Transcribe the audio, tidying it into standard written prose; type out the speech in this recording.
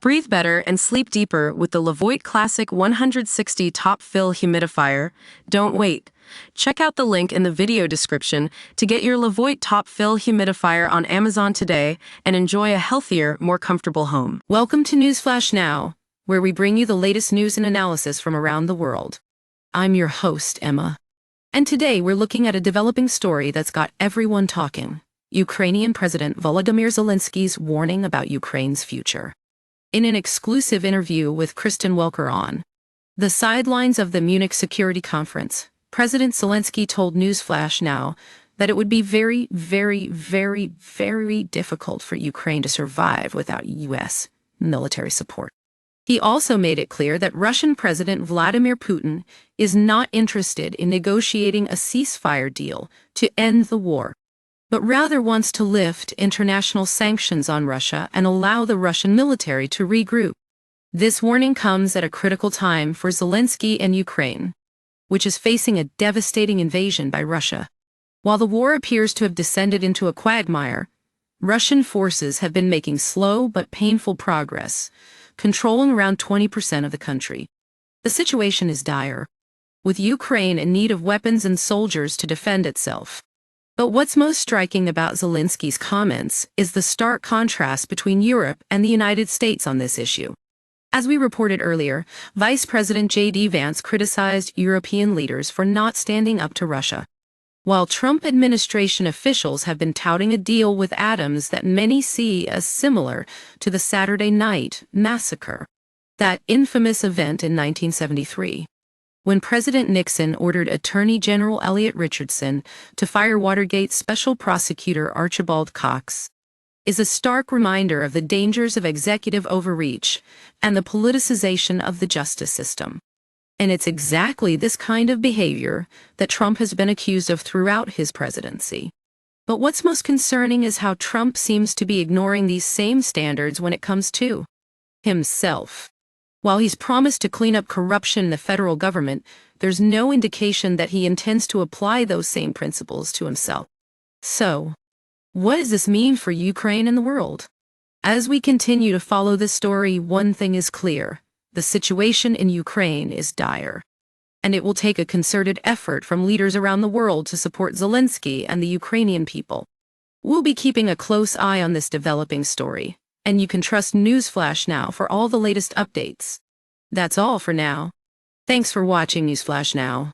Breathe better and sleep deeper with the Levoit Classic 160 Top Fill Humidifier. Don't wait. Check out the link in the video description to get your Levoit Top Fill Humidifier on Amazon today and enjoy a healthier, more comfortable home. Welcome to NewsFlash Now, where we bring you the latest news and analysis from around the world. I'm your host, Emma. And today we're looking at a developing story that's got everyone talking. Ukrainian President Volodymyr Zelensky's warning about Ukraine's future. In an exclusive interview with Kristen Welker on the sidelines of the Munich Security Conference, President Zelenskyy told NewsFlash Now that it would be very, very, very, very difficult for Ukraine to survive without U.S. military support. He also made it clear that Russian President Vladimir Putin is not interested in negotiating a ceasefire deal to end the war, but rather wants to lift international sanctions on Russia and allow the Russian military to regroup. This warning comes at a critical time for Zelenskyy and Ukraine, which is facing a devastating invasion by Russia. While the war appears to have descended into a quagmire, Russian forces have been making slow but painful progress, controlling around 20% of the country. The situation is dire, with Ukraine in need of weapons and soldiers to defend itself. But what's most striking about Zelenskyy's comments is the stark contrast between Europe and the United States on this issue. As we reported earlier, Vice President J.D. Vance criticized European leaders for not standing up to Russia, while Trump administration officials have been touting a deal with atoms that many see as similar to the Saturday Night Massacre, that infamous event in 1973. When President Nixon ordered Attorney General Elliot Richardson to fire Watergate's special prosecutor Archibald Cox, is a stark reminder of the dangers of executive overreach and the politicization of the justice system. And it's exactly this kind of behavior that Trump has been accused of throughout his presidency. But what's most concerning is how Trump seems to be ignoring these same standards when it comes to himself. While he's promised to clean up corruption in the federal government, there's no indication that he intends to apply those same principles to himself. So, what does this mean for Ukraine and the world? As we continue to follow this story, one thing is clear: the situation in Ukraine is dire. And it will take a concerted effort from leaders around the world to support Zelenskyy and the Ukrainian people. We'll be keeping a close eye on this developing story, and you can trust NewsFlash Now for all the latest updates. That's all for now. Thanks for watching NewsFlash Now.